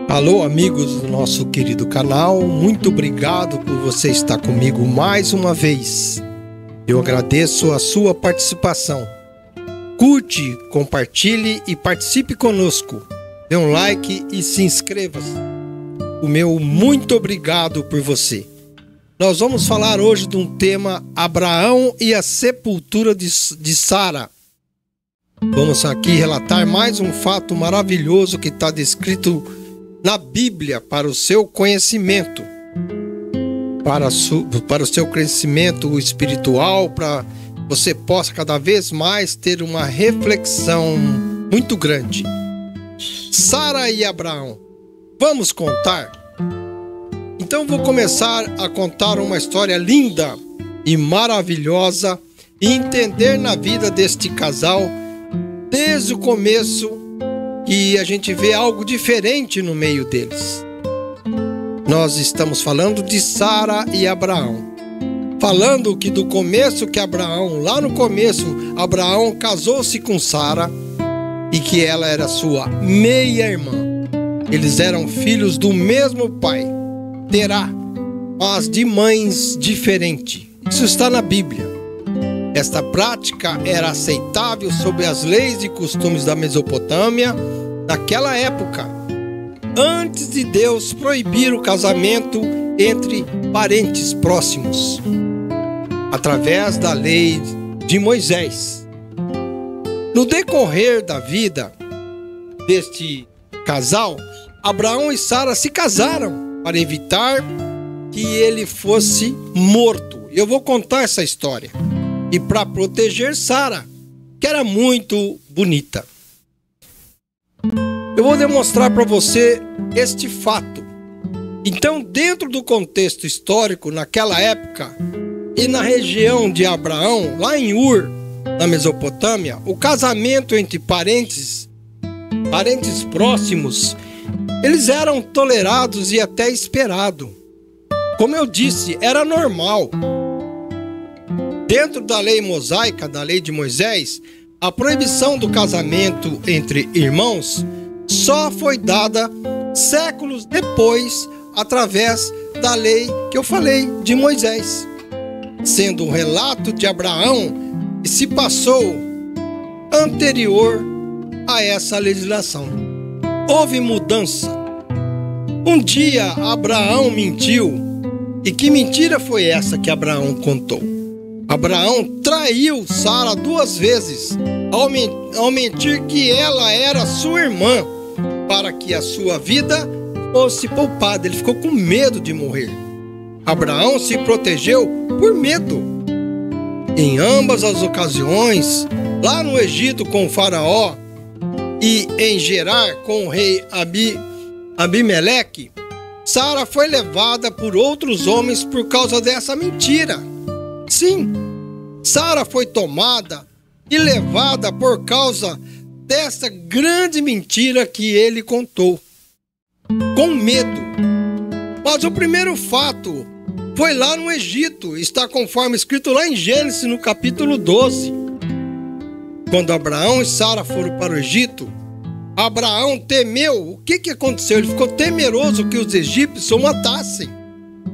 Alô, amigos do nosso querido canal, muito obrigado por você estar comigo mais uma vez. Eu agradeço a sua participação. Curte, compartilhe e participe conosco. Dê um like e se inscreva-se. O meu muito obrigado por você. Nós vamos falar hoje de um tema: Abraão e a sepultura de Sara. Vamos aqui relatar mais um fato maravilhoso que está descrito na Bíblia para o seu conhecimento, para o seu crescimento espiritual, para você possa cada vez mais ter uma reflexão muito grande. Sara e Abraão. Vamos contar? Então vou começar a contar uma história linda e maravilhosa e entender na vida deste casal desde o começo, e a gente vê algo diferente no meio deles. Nós estamos falando de Sara e Abraão. Falando que do começo que Abraão, lá no começo, Abraão casou-se com Sara e que ela era sua meia-irmã. Eles eram filhos do mesmo pai, Terá, mas de mães diferentes. Isso está na Bíblia. Esta prática era aceitável sob as leis e costumes da Mesopotâmia naquela época, antes de Deus proibir o casamento entre parentes próximos, através da lei de Moisés. No decorrer da vida deste casal, Abraão e Sara se casaram para evitar que ele fosse morto. Eu vou contar essa história. E para proteger Sara, que era muito bonita. Eu vou demonstrar para você este fato. Então, dentro do contexto histórico, naquela época, e na região de Abraão, lá em Ur, na Mesopotâmia, o casamento entre parentes próximos, eles eram tolerados e até esperado. Como eu disse, era normal. Dentro da lei mosaica, da lei de Moisés, a proibição do casamento entre irmãos só foi dada séculos depois, através da lei que eu falei de Moisés, sendo um relato de Abraão que se passou anterior a essa legislação. Houve mudança. Um dia Abraão mentiu. E que mentira foi essa que Abraão contou? Abraão traiu Sara 2 vezes, ao mentir que ela era sua irmã, para que a sua vida fosse poupada. Ele ficou com medo de morrer. Abraão se protegeu por medo. Em ambas as ocasiões, lá no Egito com o faraó e em Gerar com o rei Abimeleque, Sara foi levada por outros homens por causa dessa mentira. Sim, Sara foi tomada e levada por causa dessa grande mentira que ele contou, com medo. Mas o primeiro fato foi lá no Egito, está conforme escrito lá em Gênesis, no capítulo 12. Quando Abraão e Sara foram para o Egito, Abraão temeu. O que aconteceu? Ele ficou temeroso que os egípcios o matassem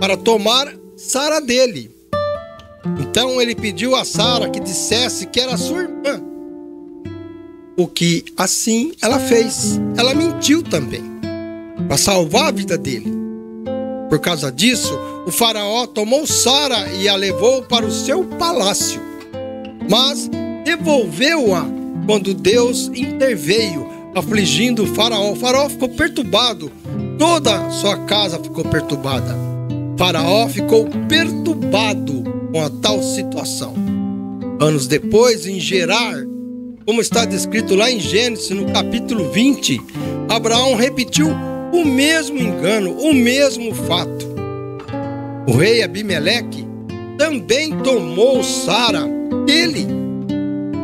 para tomar Sara dele. Então ele pediu a Sara que dissesse que era sua irmã. O que assim ela fez. Ela mentiu também, para salvar a vida dele. Por causa disso, o faraó tomou Sara e a levou para o seu palácio. Mas devolveu-a quando Deus interveio, afligindo o faraó. O faraó ficou perturbado. Toda a sua casa ficou perturbada. O faraó ficou perturbado com a tal situação. Anos depois, em Gerar, como está descrito lá em Gênesis, no capítulo 20, Abraão repetiu o mesmo engano, o mesmo fato. O rei Abimeleque também tomou Sara dele,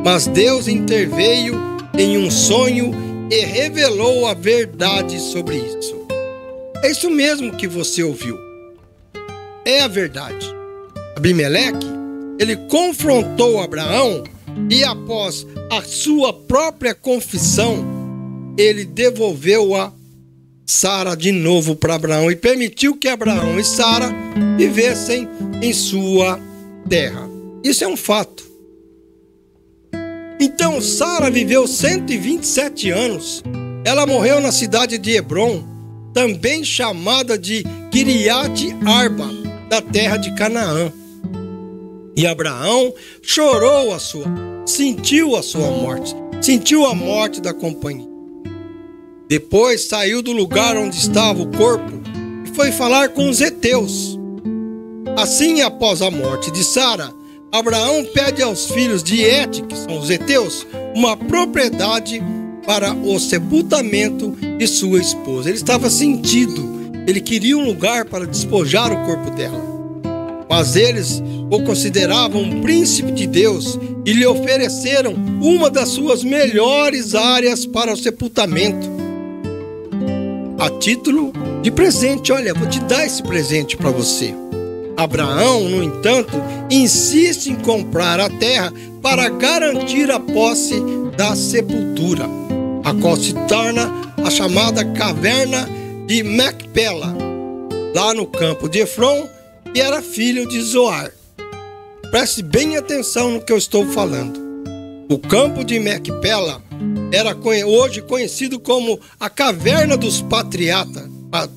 mas Deus interveio em um sonho e revelou a verdade sobre isso. É isso mesmo que você ouviu. É a verdade. Abimeleque, ele confrontou Abraão e após a sua própria confissão, ele devolveu a Sara de novo para Abraão e permitiu que Abraão e Sara vivessem em sua terra. Isso é um fato. Então Sara viveu 127 anos. Ela morreu na cidade de Hebrom, também chamada de Kiriat Arba, da terra de Canaã. E Abraão chorou sentiu a sua morte, sentiu a morte da companhia. Depois saiu do lugar onde estava o corpo e foi falar com os heteus. Assim, após a morte de Sara, Abraão pede aos filhos de Et, que são os heteus, uma propriedade para o sepultamento de sua esposa. Ele estava sentido, ele queria um lugar para despojar o corpo dela. Mas eles o consideravam um príncipe de Deus e lhe ofereceram uma das suas melhores áreas para o sepultamento. A título de presente, olha, vou te dar esse presente para você. Abraão, no entanto, insiste em comprar a terra para garantir a posse da sepultura, a qual se torna a chamada caverna de Macpela, lá no campo de Efron, que era filho de Zoar. Preste bem atenção no que eu estou falando. O campo de Macpela era hoje conhecido como a caverna dos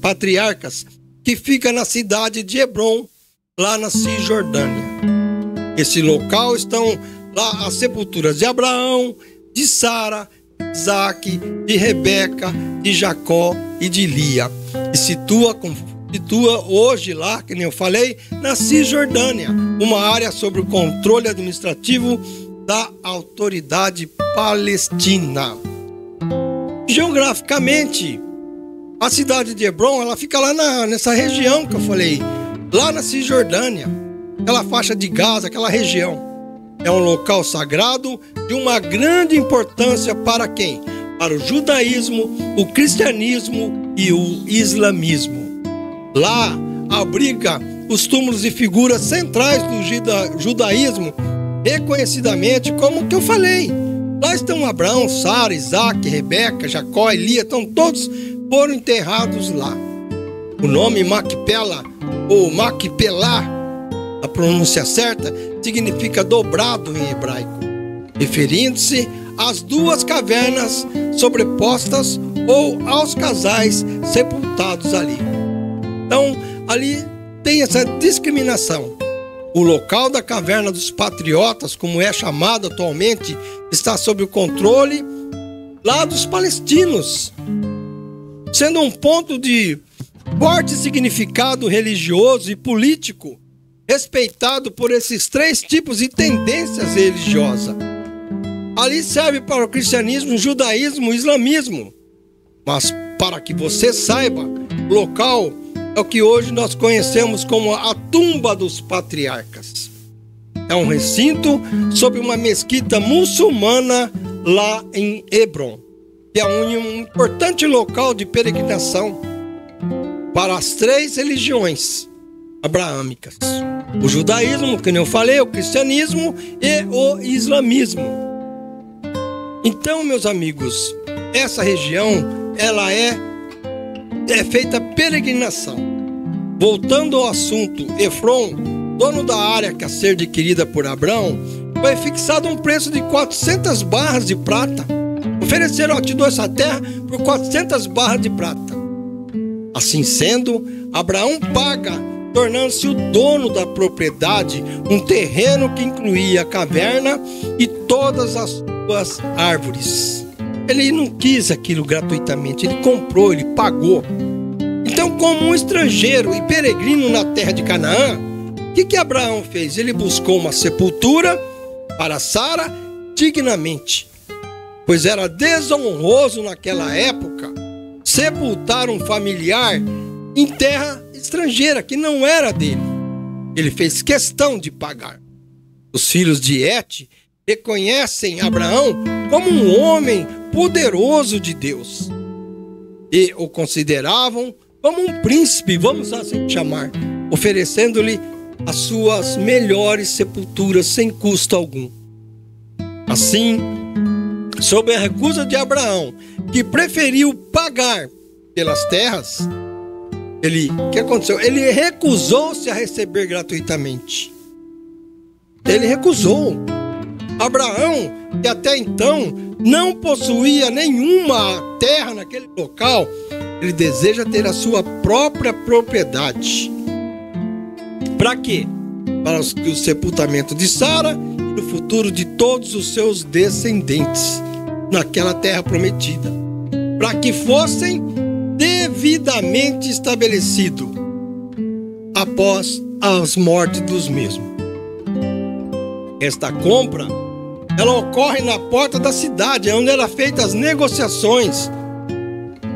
patriarcas, que fica na cidade de Hebrom, lá na Cisjordânia. Esse local estão lá as sepulturas de Abraão, de Sara, Isaque, de Rebeca, de Jacó e de Lia. E situa hoje lá, que nem eu falei, na Cisjordânia, uma área sob o controle administrativo da autoridade palestina. Geograficamente, a cidade de Hebrom, ela fica lá nessa região que eu falei, lá na Cisjordânia, aquela faixa de Gaza, aquela região. É um local sagrado de uma grande importância para quem? Para o judaísmo, o cristianismo e o islamismo. Lá abriga os túmulos e figuras centrais do judaísmo, reconhecidamente como que eu falei. Lá estão Abraão, Sara, Isaque, Rebeca, Jacó e Lia, foram enterrados lá. O nome Macpela ou Macpelá, a pronúncia certa, significa dobrado em hebraico, referindo-se às duas cavernas sobrepostas ou aos casais sepultados ali. Então, ali tem essa discriminação. O local da caverna dos patriotas, como é chamado atualmente, está sob o controle lá dos palestinos, sendo um ponto de forte significado religioso e político, respeitado por esses três tipos de tendências religiosas. Ali serve para o cristianismo, judaísmo e islamismo. Mas para que você saiba, o local é o que hoje nós conhecemos como a tumba dos patriarcas. É um recinto sob uma mesquita muçulmana lá em Hebrom, que é um importante local de peregrinação para as três religiões abraâmicas: o judaísmo, que eu falei, o cristianismo e o islamismo. Então, meus amigos, essa região ela é feita peregrinação. Voltando ao assunto, Efron, dono da área que a ser adquirida por Abraão, foi fixado um preço de 400 barras de prata. Ofereceram: ó, te dou essa terra por 400 barras de prata. Assim sendo, Abraão paga, tornando-se o dono da propriedade, um terreno que incluía a caverna e todas as suas árvores. Ele não quis aquilo gratuitamente, ele comprou, ele pagou. Então, como um estrangeiro e peregrino na terra de Canaã, o que Abraão fez? Ele buscou uma sepultura para Sara dignamente, pois era desonroso naquela época sepultar um familiar em terra estrangeira que não era dele. Ele fez questão de pagar. Os filhos de Et reconhecem Abraão como um homem poderoso de Deus e o consideravam como um príncipe, vamos assim chamar, oferecendo-lhe as suas melhores sepulturas sem custo algum. Assim, Sob a recusa de Abraão, que preferiu pagar pelas terras, o que aconteceu? Ele recusou-se a receber gratuitamente. Ele recusou. Abraão, que até então não possuía nenhuma terra naquele local, ele deseja ter a sua própria propriedade. Para quê? Para o sepultamento de Sara e no futuro de todos os seus descendentes naquela terra prometida, para que fossem devidamente estabelecidos após as mortes dos mesmos. Esta compra, ela ocorre na porta da cidade, onde eram feitas as negociações,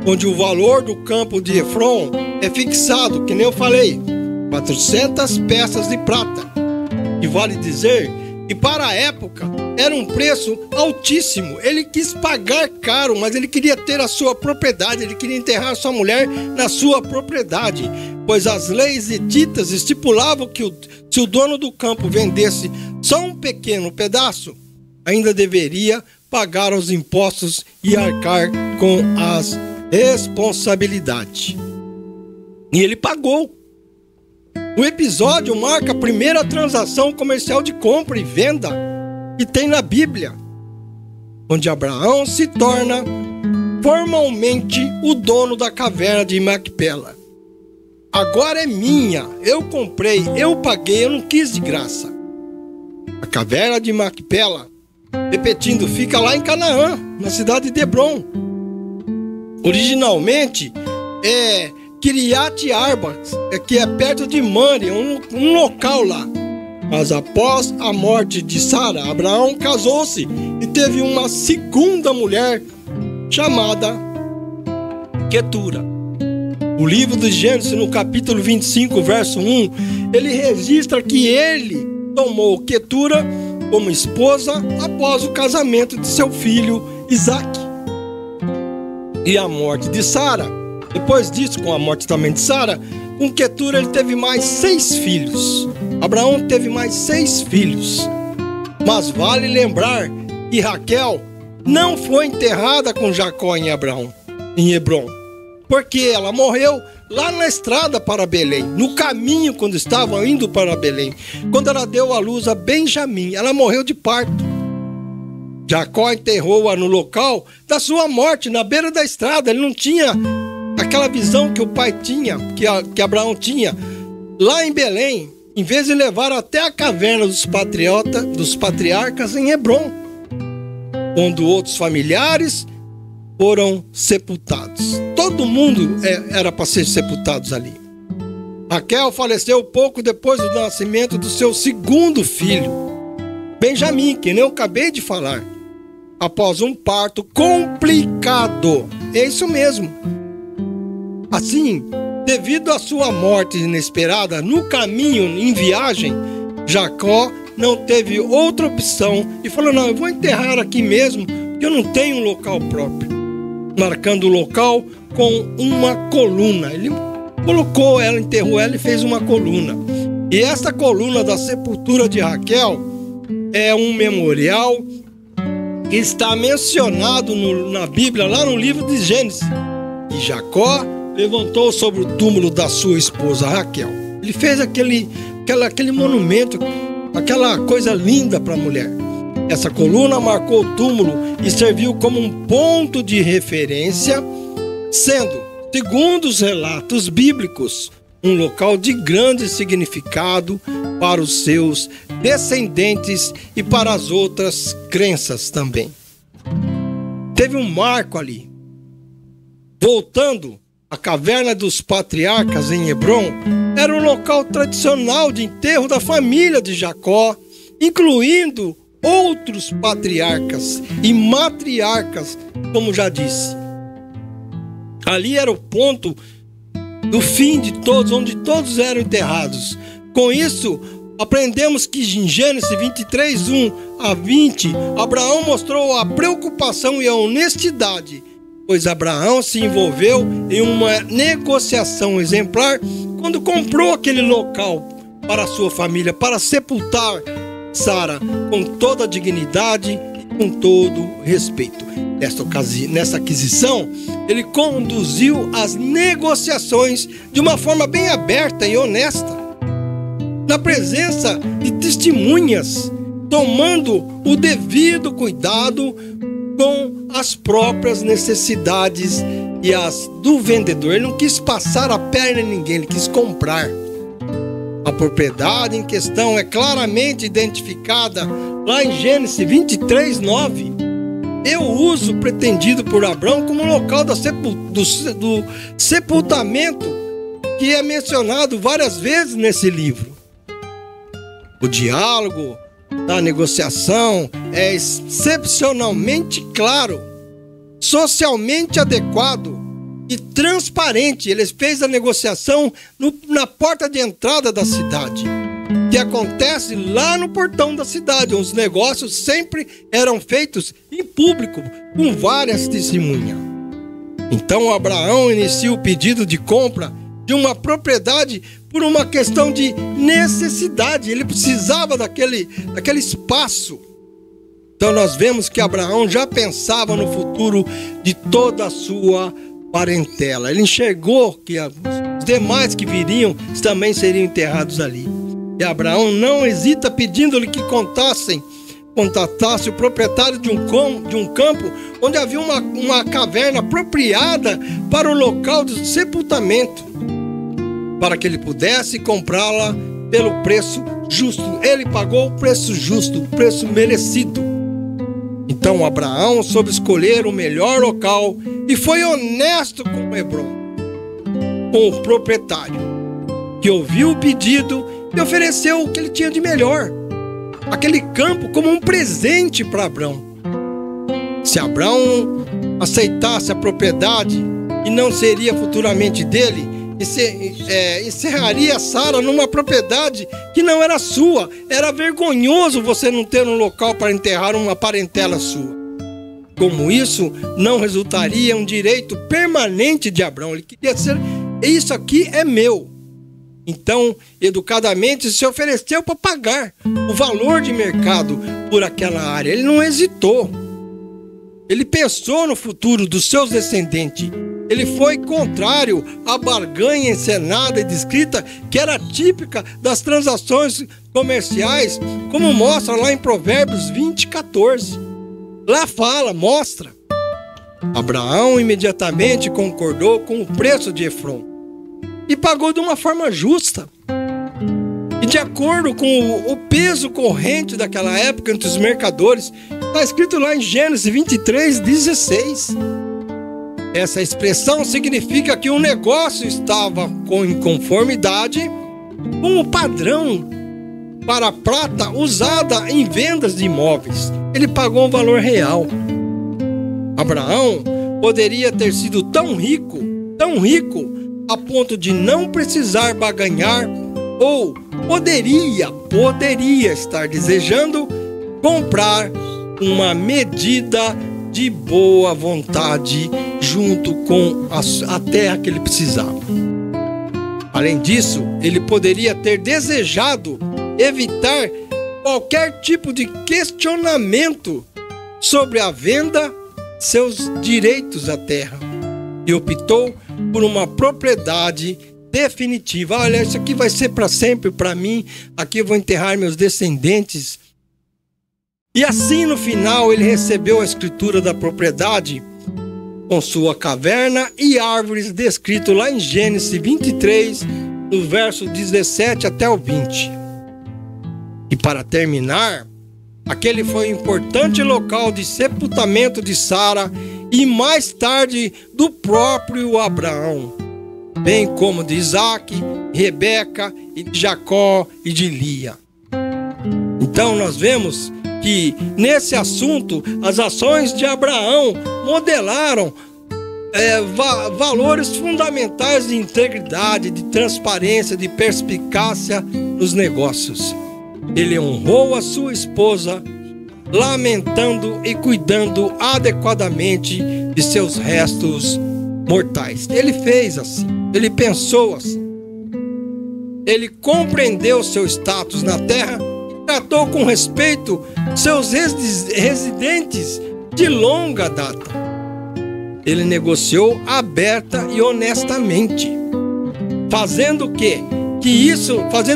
onde o valor do campo de Efron é fixado, que nem eu falei, 400 peças de prata. E vale dizer que para a época era um preço altíssimo. Ele quis pagar caro, mas ele queria ter a sua propriedade, ele queria enterrar sua mulher na sua propriedade, pois as leis hititas estipulavam que se o dono do campo vendesse só um pequeno pedaço, ainda deveria pagar os impostos e arcar com as responsabilidades. E ele pagou. O episódio marca a primeira transação comercial de compra e venda que tem na Bíblia, onde Abraão se torna formalmente o dono da caverna de Macpela. Agora é minha, eu comprei, eu paguei, eu não quis de graça. A caverna de Macpela, repetindo, fica lá em Canaã, na cidade de Hebron. Originalmente é Kiriat Arba, que é perto de Mamre, um local lá. Mas após a morte de Sara, Abraão casou-se e teve uma segunda mulher chamada Quetura. O livro de Gênesis, no capítulo 25, verso 1, ele registra que ele tomou Quetura como esposa após o casamento de seu filho Isaque. E a morte de Sara, depois disso, com a morte também de Sara, com Quetura ele teve mais 6 filhos. Abraão teve mais 6 filhos. Mas vale lembrar que Raquel não foi enterrada com Jacó em Hebron, porque ela morreu lá na estrada para Belém, no caminho quando estavam indo para Belém, quando ela deu à luz a Benjamim. Ela morreu de parto. Jacó enterrou-a no local da sua morte, na beira da estrada. Ele não tinha aquela visão que o pai tinha, que Abraão tinha. Lá em Belém, em vez de levar até a caverna dos patriarcas em Hebron, onde outros familiares foram sepultados. Todo mundo era para ser sepultados ali. Raquel faleceu pouco depois do nascimento do seu segundo filho, Benjamim, que nem eu acabei de falar, após um parto complicado. É isso mesmo. Assim, devido à sua morte inesperada no caminho, em viagem, Jacó não teve outra opção e falou: não, eu vou enterrar aqui mesmo, porque eu não tenho um local próprio. Marcando o local com uma coluna. Ele colocou ela, enterrou ela e fez uma coluna. E essa coluna da sepultura de Raquel é um memorial que está mencionado na Bíblia, lá no livro de Gênesis. E Jacó levantou sobre o túmulo da sua esposa Raquel. Ele fez aquele monumento, aquela coisa linda para a mulher. Essa coluna marcou o túmulo e serviu como um ponto de referência, sendo, segundo os relatos bíblicos, um local de grande significado para os seus descendentes e para as outras crenças também. Teve um marco ali. Voltando, a caverna dos patriarcas em Hebron era um local tradicional de enterro da família de Jacó, incluindo outros patriarcas e matriarcas, como já disse. Ali era o ponto do fim de todos, onde todos eram enterrados. Com isso, aprendemos que em Gênesis 23, 1 a 20, Abraão mostrou a preocupação e a honestidade, pois Abraão se envolveu em uma negociação exemplar quando comprou aquele local para a sua família, para sepultar Sara com toda a dignidade com todo respeito. Nessa aquisição, ele conduziu as negociações de uma forma bem aberta e honesta, na presença de testemunhas, tomando o devido cuidado com as próprias necessidades e as do vendedor. Ele não quis passar a perna em ninguém, ele quis comprar. A propriedade em questão é claramente identificada lá em Gênesis 23, 9. E o uso pretendido por Abraão como local do sepultamento, que é mencionado várias vezes nesse livro. O diálogo da negociação é excepcionalmente claro, socialmente adequado e transparente. Ele fez a negociação na porta de entrada da cidade, que acontece lá no portão da cidade. Os negócios sempre eram feitos em público, com várias testemunhas. Então Abraão inicia o pedido de compra de uma propriedade por uma questão de necessidade. Ele precisava daquele espaço. Então nós vemos que Abraão já pensava no futuro de toda a sua parentela. Ele enxergou que os demais que viriam também seriam enterrados ali. E Abraão não hesita pedindo-lhe que contatasse o proprietário de um campo onde havia uma caverna apropriada para o local do sepultamento, para que ele pudesse comprá-la pelo preço justo. Ele pagou o preço justo, o preço merecido. Então Abraão soube escolher o melhor local e foi honesto com Hebrom, com o proprietário, que ouviu o pedido e ofereceu o que ele tinha de melhor, aquele campo, como um presente para Abraão. Se Abraão aceitasse a propriedade, e não seria futuramente dele, encerraria Sara numa propriedade que não era sua. Era vergonhoso você não ter um local para enterrar uma parentela sua. Como isso não resultaria um direito permanente de Abraão. Ele queria dizer: isso aqui é meu. Então, educadamente, se ofereceu para pagar o valor de mercado por aquela área. Ele não hesitou. Ele pensou no futuro dos seus descendentes. Ele foi contrário à barganha encenada e descrita, que era típica das transações comerciais, como mostra lá em Provérbios 20, 14. Lá mostra. Abraão imediatamente concordou com o preço de Efrom e pagou de uma forma justa e de acordo com o peso corrente daquela época entre os mercadores. Está escrito lá em Gênesis 23, 16. Essa expressão significa que o negócio estava em conformidade com o padrão para a prata usada em vendas de imóveis. Ele pagou um valor real. Abraão poderia ter sido tão rico, a ponto de não precisar barganhar, ou poderia estar desejando comprar uma medida de boa vontade junto com a terra que ele precisava. Além disso, ele poderia ter desejado evitar qualquer tipo de questionamento sobre a venda de seus direitos à terra e optou por uma propriedade definitiva. Olha, isso aqui vai ser para sempre para mim, aqui eu vou enterrar meus descendentes. E assim, no final, ele recebeu a escritura da propriedade com sua caverna e árvores, descrito lá em Gênesis 23, no verso 17 até o 20. E para terminar, aquele foi um importante local de sepultamento de Sara e mais tarde do próprio Abraão, bem como de Isaac, Rebeca, e de Jacó e de Lia. Então nós vemos que nesse assunto as ações de Abraão modelaram valores fundamentais de integridade, de transparência, de perspicácia nos negócios. Ele honrou a sua esposa, lamentando e cuidando adequadamente de seus restos mortais. Ele fez assim, ele pensou assim. Ele compreendeu seu status na terra tratou com respeito seus residentes de longa data. Ele negociou aberta e honestamente, fazendo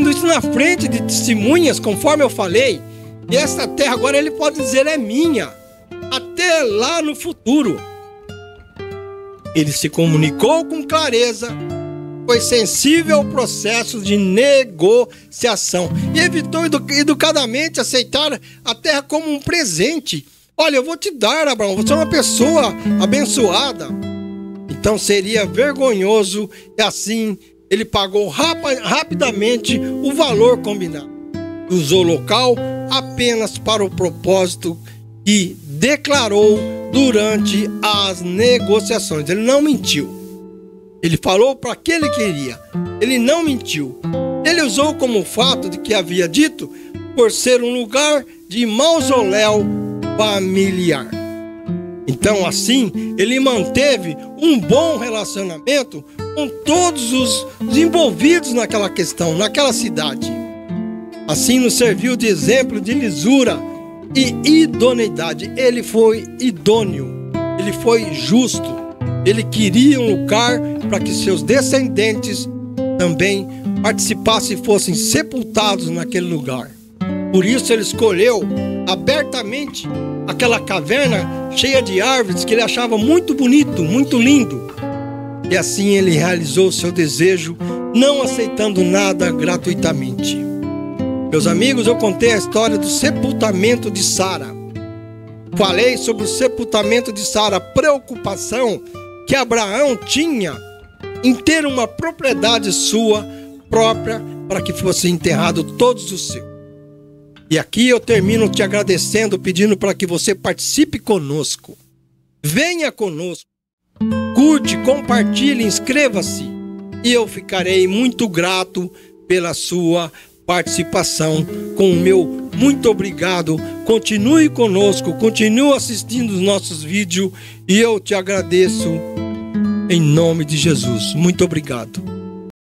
isso na frente de testemunhas, conforme eu falei. E essa terra agora ele pode dizer é minha, até lá no futuro. Ele se comunicou com clareza, foi sensível ao processo de negociação e evitou educadamente aceitar a terra como um presente. Olha, eu vou te dar, Abraão, você é uma pessoa abençoada. Então seria vergonhoso, e assim ele pagou rapidamente o valor combinado. Usou o local apenas para o propósito que declarou durante as negociações. Ele não mentiu. Ele falou para que ele queria. Ele não mentiu. Ele usou como fato de que havia dito por ser um lugar de mausoléu familiar. Então, assim, ele manteve um bom relacionamento com todos os envolvidos naquela questão, naquela cidade. Assim, nos serviu de exemplo de lisura e idoneidade. Ele foi idôneo, ele foi justo. Ele queria um lugar para que seus descendentes também participassem e fossem sepultados naquele lugar. Por isso ele escolheu abertamente aquela caverna cheia de árvores que ele achava muito bonito, muito lindo. E assim ele realizou seu desejo, não aceitando nada gratuitamente. Meus amigos, eu contei a história do sepultamento de Sara. Falei sobre o sepultamento de Sara, a preocupação que Abraão tinha em ter uma propriedade sua própria para que fosse enterrado todos os seus. E aqui eu termino te agradecendo, pedindo para que você participe conosco. Venha conosco, curte, compartilhe, inscreva-se. E eu ficarei muito grato pela sua participação. Com o meu muito obrigado. Continue conosco, continue assistindo os nossos vídeos e eu te agradeço em nome de Jesus. Muito obrigado.